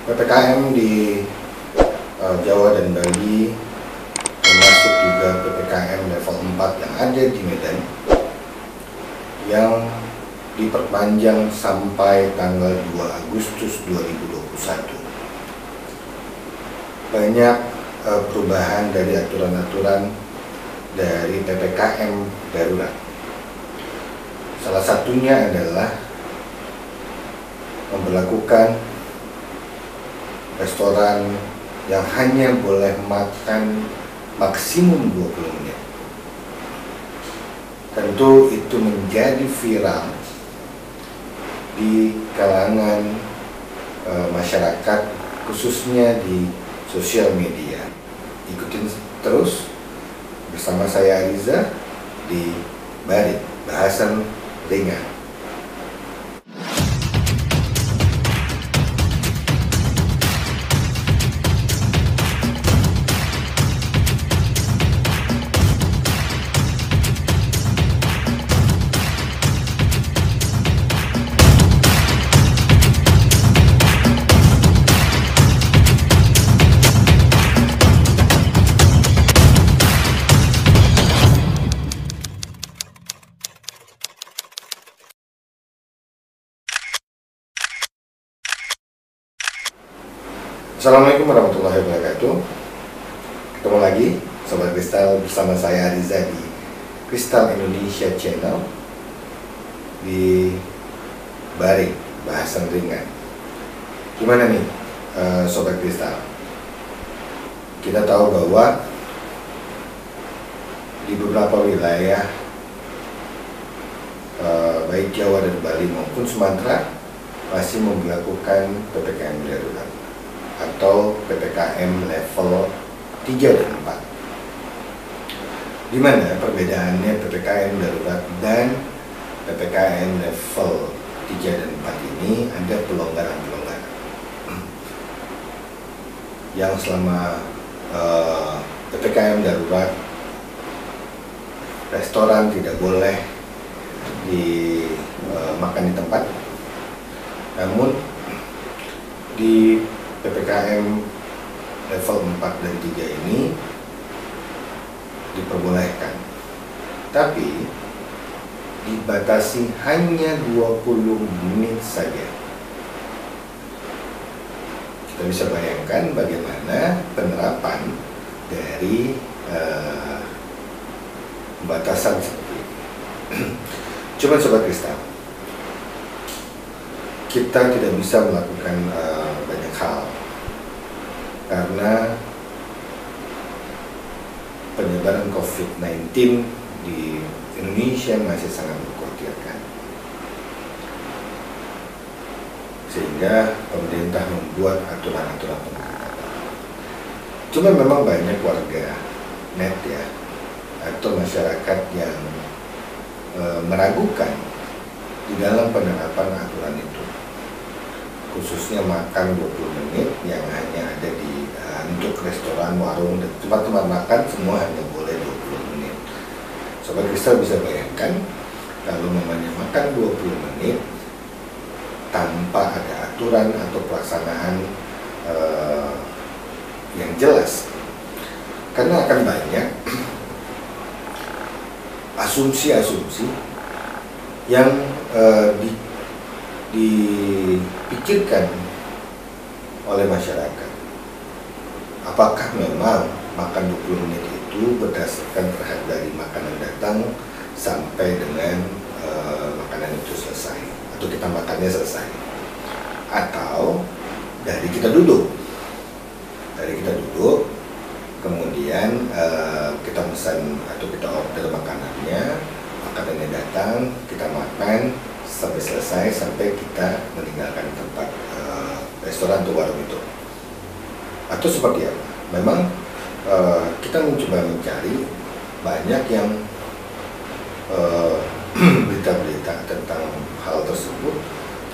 PPKM di Jawa dan Bali, termasuk juga PPKM level 4 yang ada di Medan, yang diperpanjang sampai tanggal 2 Agustus 2021. Banyak perubahan dari aturan-aturan dari PPKM darurat. Salah satunya adalah memberlakukan restoran yang hanya boleh makan maksimum 20 menit. Tentu itu menjadi viral di kalangan masyarakat, khususnya di sosial media. Ikutin terus bersama saya Ariza di Bari, bahasan ringan. Assalamualaikum warahmatullahi wabarakatuh. Ketemu lagi Sobat Kristal bersama saya Ariza di Kristal Indonesia Channel di Bari, bahasan ringan. Gimana nih Sobat Kristal? Kita tahu bahwa di beberapa wilayah baik Jawa dan Bali maupun Sumatera masih memberlakukan PPKM darurat atau PPKM level 3 dan 4. Di mana perbedaannya PPKM darurat dan PPKM level 3 dan 4 ini ada pelonggaran-pelonggaran. Yang selama PPKM darurat, restoran tidak boleh makan di tempat. Namun di PPKM level 4 dan 3 ini diperbolehkan, tapi dibatasi hanya 20 menit saja. Kita bisa bayangkan bagaimana penerapan dari pembatasan seperti ini. Cuma Sobat Kristal, kita tidak bisa melakukan banyak hal karena penyebaran COVID-19 di Indonesia masih sangat mengkhawatirkan, sehingga pemerintah membuat aturan-aturan pengetatan. Cuma memang banyak warga net ya, atau masyarakat yang meragukan di dalam penerapan aturan itu, khususnya makan 20 menit yang hanya ada di untuk restoran, warung, dan tempat-tempat makan semua hanya boleh 20 menit. Sobat Kristal bisa bayangkan kalau namanya makan 20 menit tanpa ada aturan atau pelaksanaan yang jelas, karena akan banyak asumsi-asumsi yang dipikirkan oleh masyarakat. Apakah memang makan 20 menit itu berdasarkan terhadap dari makanan datang sampai dengan makanan itu selesai, atau kita makannya selesai, atau dari kita duduk kemudian kita pesan atau kita order makanannya datang, kita makan sampai selesai, sampai kita meninggalkan tempat restoran atau warung itu, atau seperti apa? Memang kita mencoba mencari banyak yang berita-berita tentang hal tersebut,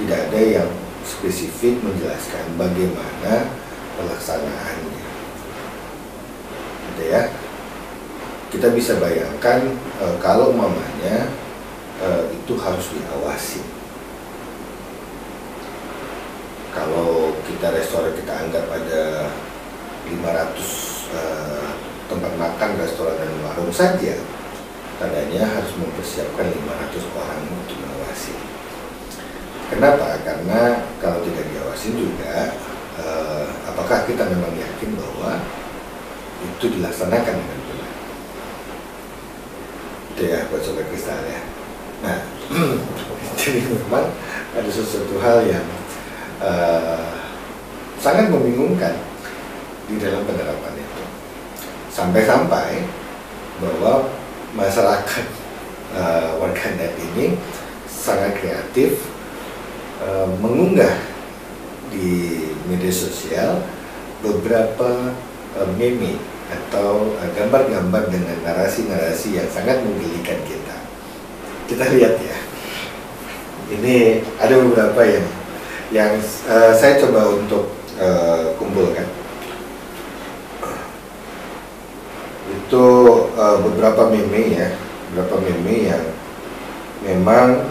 tidak ada yang spesifik menjelaskan bagaimana pelaksanaannya, gitu ya. Kita bisa bayangkan kalau mamanya itu harus diawasi. Kalau kita restoran kita anggap ada 500 tempat makan, restoran dan warung saja, tandanya harus mempersiapkan 500 orang untuk mengawasi. Kenapa? Karena kalau tidak diawasi juga, apakah kita memang yakin bahwa itu dilaksanakan dengan benar? Itu ya buat Sobat Kristal ya. Nah, jadi memang ada sesuatu hal yang sangat membingungkan di dalam penerapan itu. Sampai-sampai bahwa masyarakat warganet ini sangat kreatif mengunggah di media sosial beberapa meme atau gambar-gambar dengan narasi-narasi yang sangat menggelikan kita. Kita lihat ya, ini ada beberapa yang saya coba untuk kumpulkan. Itu beberapa meme ya, beberapa meme yang memang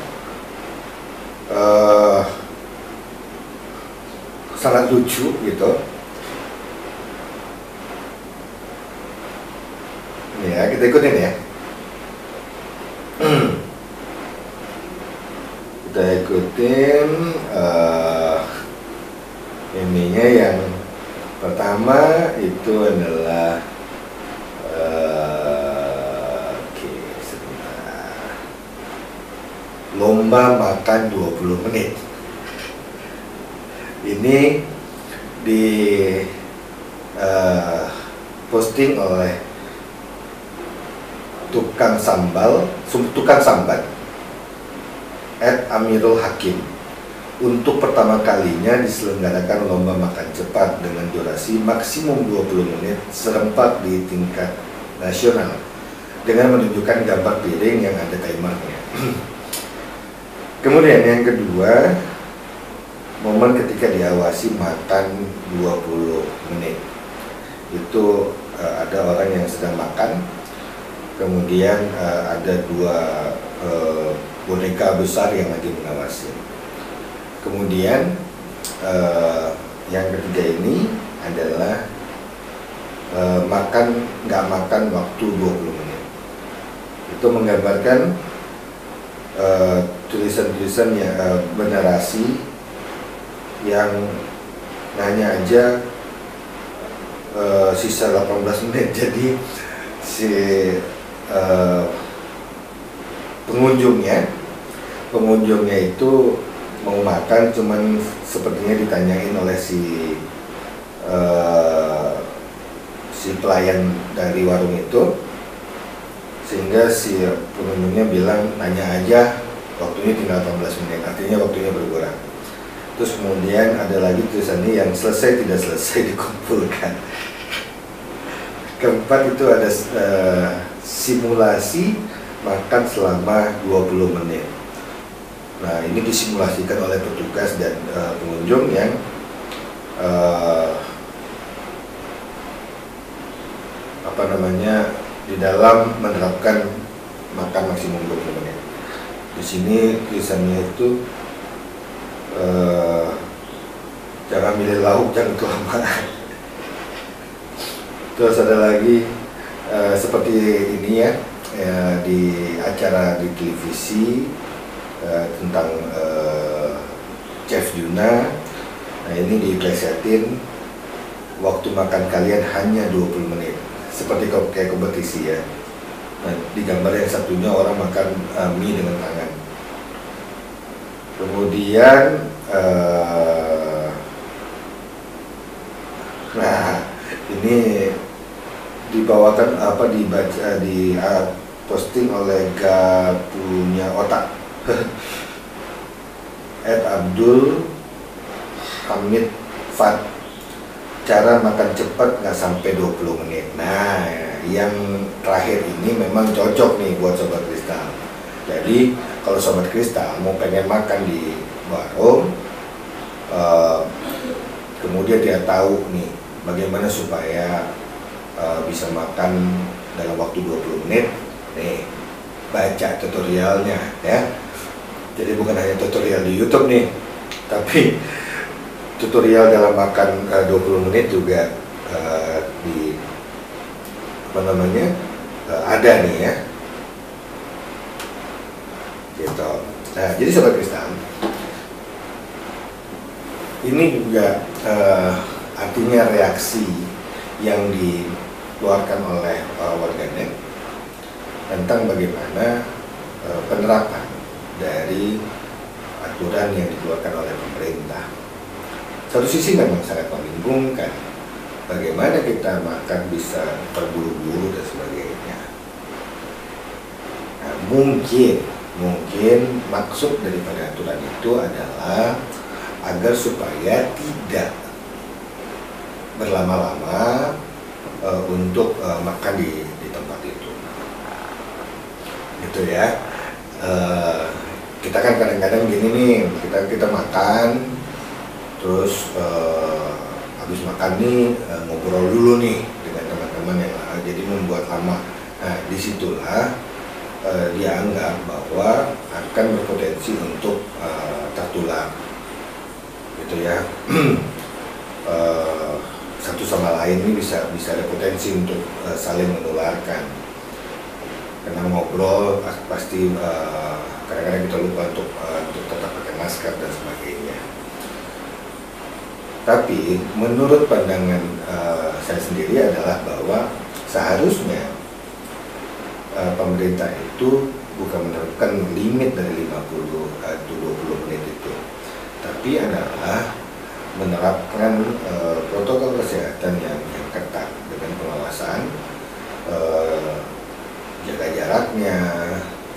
sangat lucu gitu. Ya, kita ikutin ya. Kita ikutin meme-nya. Yang pertama itu adalah sebentar. Lomba makan 20 menit. Ini di posting oleh tukang sambat @Amirul Hakim. Untuk pertama kalinya diselenggarakan lomba makan cepat dengan durasi maksimum 20 menit serempak di tingkat nasional dengan menunjukkan gambar piring yang ada timernya. Kemudian yang kedua, momen ketika diawasi makan 20 menit. Itu ada orang yang sedang makan, kemudian ada dua boneka besar yang lagi mengawasi. Kemudian yang ketiga ini adalah nggak makan waktu 20 menit. Itu menggambarkan tulisan-tulisan yang bernarasi yang nanya aja sisa 18 menit. Jadi si pengunjungnya itu mau makan, cuman sepertinya ditanyain oleh si pelayan dari warung itu, sehingga si pengunjungnya bilang nanya aja, waktunya tinggal 18 menit, artinya waktunya berkurang. Terus kemudian ada lagi tulisannya yang selesai tidak selesai dikumpulkan. Keempat itu ada simulasi makan selama 20 menit. Nah, ini disimulasikan oleh petugas dan pengunjung yang di dalam menerapkan makan maksimum 20 menit. Di sini tulisannya itu jangan milih lauk, jangan kelamaan. Terus ada lagi seperti ini ya, di acara di televisi tentang Chef Juna. Nah, ini diplesetin waktu makan kalian hanya 20 menit, seperti kayak kompetisi ya. Nah, di gambar yang satunya orang makan mie dengan tangan. Kemudian nah, ini dibawakan di posting oleh Gak Punya Otak @Abdul Hamid Fat. Cara makan cepat nggak sampai 20 menit. Nah, yang terakhir ini memang cocok nih buat Sobat Kristal. Jadi kalau Sobat Kristal mau pengen makan di warung, kemudian dia tahu nih bagaimana supaya bisa makan dalam waktu 20 menit, nih baca tutorialnya ya. Jadi bukan hanya tutorial di YouTube nih, tapi tutorial dalam makan 20 menit juga di apa namanya ada nih ya gitu. Nah jadi Sobat Kristen, ini juga artinya reaksi yang dikeluarkan oleh warganet tentang bagaimana penerapan dari aturan yang dikeluarkan oleh pemerintah. Satu sisi memang sangat membingungkan, bagaimana kita makan bisa terburu-buru dan sebagainya. Nah, mungkin maksud daripada aturan itu adalah agar supaya tidak berlama-lama untuk makan di tempat itu, gitu ya. Kita kan kadang-kadang gini nih, kita makan, terus habis makan nih ngobrol dulu nih dengan teman-teman yang jadi membuat lama. Nah disitulah dianggap bahwa akan berpotensi untuk tertular, gitu ya. Satu sama lain ini bisa ada potensi untuk saling menularkan. Karena ngobrol pasti kadang-kadang kita lupa untuk tetap pakai masker dan sebagainya. Tapi menurut pandangan saya sendiri adalah bahwa seharusnya pemerintah itu bukan menerapkan limit dari 50 atau 20 menit itu, tapi adalah menerapkan protokol kesehatan yang ketat dengan pengawasan, jaga jaraknya,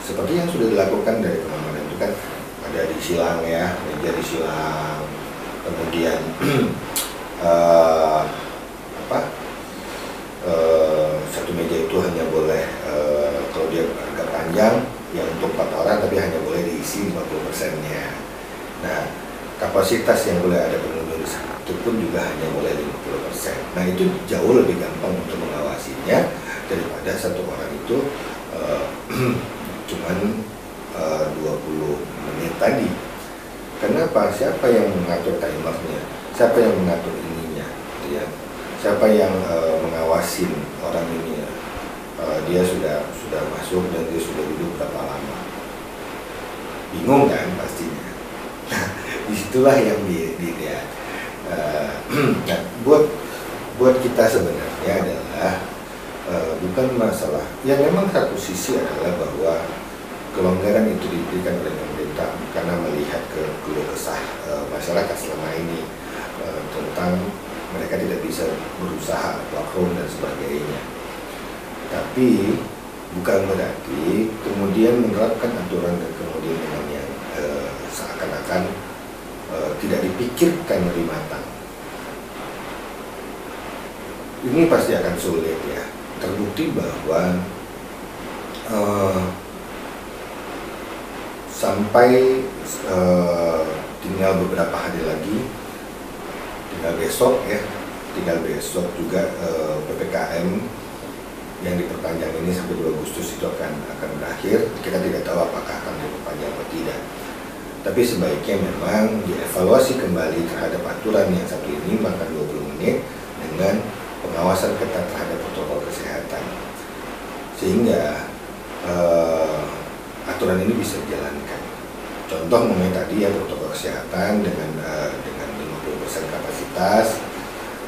seperti yang sudah dilakukan dari kemarin itu kan ada disilang ya, meja disilang, kemudian satu meja itu hanya boleh kalau dia agak panjang ya untuk 4 orang, tapi hanya boleh diisi 50%-nya. Nah kapasitas yang boleh ada pengunjung di situ pun juga hanya boleh 50%. Nah itu jauh lebih gampang untuk mengawasinya daripada satu orang itu cuman 20 menit tadi. Kenapa? Siapa yang mengatur timernya? Siapa yang mengatur ininya? Gitu ya. Siapa yang mengawasin orang ini? Dia sudah masuk dan dia sudah duduk berapa lama? Bingung kan pastinya. Disitulah yang dilihat. Nah, buat kita sebenarnya adalah bukan masalah. Yang memang satu sisi adalah bahwa kelonggaran itu diberikan oleh pemerintah karena melihat keluh kesah masyarakat selama ini tentang mereka tidak bisa berusaha work dan sebagainya. Tapi bukan berarti kemudian menerapkan aturan dan kemudian dengan yang seakan-akan tidak dipikirkan lebih matang. Ini pasti akan sulit ya. Terbukti bahwa sampai tinggal beberapa hari lagi, tinggal besok juga PPKM yang diperpanjang ini sampai 2 Agustus itu akan berakhir. Kita tidak tahu apakah akan diperpanjang atau tidak. Tapi sebaiknya memang dievaluasi kembali terhadap aturan yang satu ini, makan 20 menit dengan pengawasan ketat terhadap protokol kesehatan, sehingga aturan ini bisa dijalankan. Contoh mengenai tadi ya protokol kesehatan dengan 50% kapasitas.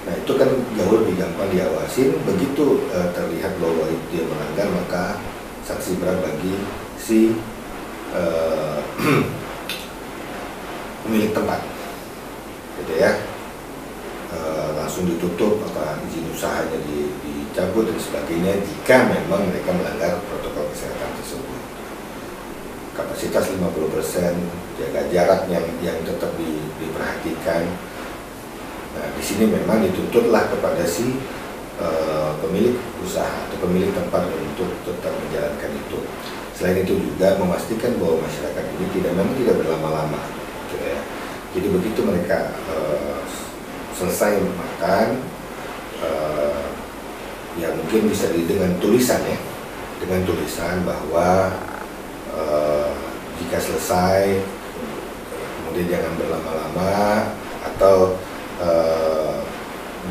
Nah itu kan jauh lebih gampang diawasin. Begitu terlihat bahwa dia melanggar, maka sanksi berat bagi si pemilik tempat, gitu ya. Langsung ditutup, izin usahanya dicabut dan sebagainya jika memang mereka melanggar protokol kesehatan tersebut. Kapasitas 50%, jaga jarak yang tetap diperhatikan. Nah, di sini memang dituntutlah kepada si pemilik usaha atau pemilik tempat untuk tetap menjalankan itu. Selain itu juga memastikan bahwa masyarakat ini memang tidak berlama-lama, gitu ya. Jadi begitu mereka selesai makan, ya mungkin bisa dengan tulisan ya, dengan tulisan bahwa jika selesai kemudian jangan berlama-lama, atau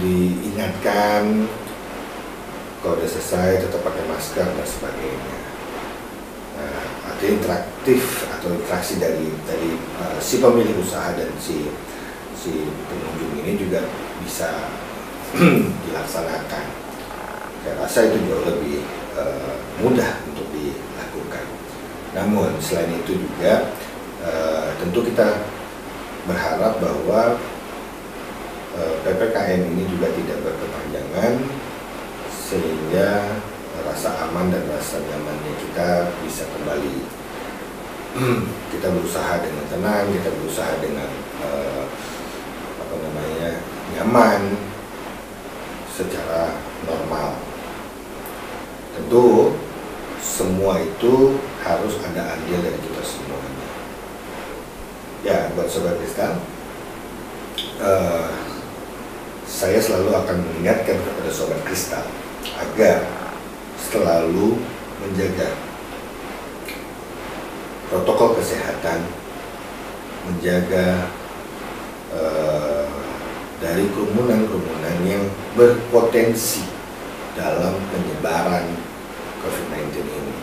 diingatkan kalau udah selesai tetap pakai masker dan sebagainya. Nah, artinya interaktif atau interaksi dari si pemilik usaha dan si pengunjung ini juga bisa dilaksanakan. Saya rasa itu jauh lebih mudah untuk dilakukan. Namun selain itu juga tentu kita berharap bahwa PPKM ini juga tidak berkepanjangan sehingga rasa aman dan rasa nyamannya kita bisa kembali. Kita berusaha dengan tenang, kita berusaha dengan nyaman secara normal. Tentu semua itu harus ada andil dari kita semuanya. Ya, buat Sobat Kristal, saya selalu akan mengingatkan kepada Sobat Kristal agar selalu menjaga protokol kesehatan, menjaga dari kerumunan-kerumunan yang berpotensi dalam penyebaran COVID-19 ini.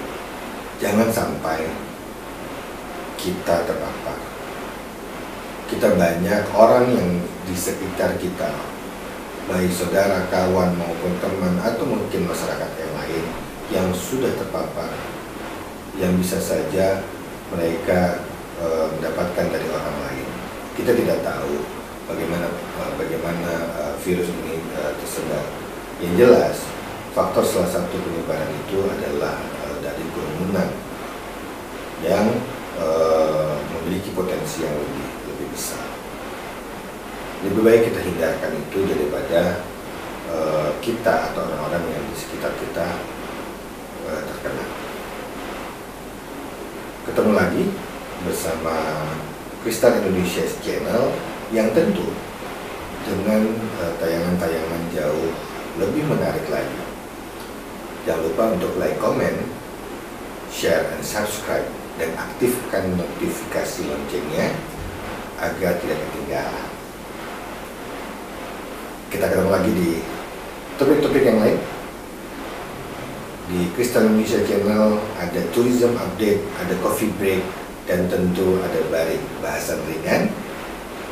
Jangan sampai kita terpapar. Kita banyak orang yang di sekitar kita, baik saudara, kawan maupun teman atau mungkin masyarakat yang lain yang sudah terpapar, yang bisa saja mereka mendapatkan dari orang lain. Kita tidak tahu bagaimana virus ini tersebar. Yang jelas, faktor salah satu penyebaran itu adalah dari kerumunan yang memiliki potensi yang lebih besar. Lebih baik kita hindarkan itu daripada kita atau orang-orang yang di sekitar kita terkena. Ketemu lagi bersama Kristal Indonesia Channel yang tentu dengan tayangan-tayangan jauh lebih menarik lagi. Jangan lupa untuk like, comment, share, and subscribe, dan aktifkan notifikasi loncengnya agar tidak ketinggalan. Kita ketemu lagi di topik-topik yang lain. Di Kristal Indonesia Channel ada tourism update, ada coffee break, dan tentu ada barik bahasan ringan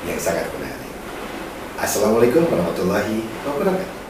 yang sangat menarik. Assalamualaikum warahmatullahi wabarakatuh.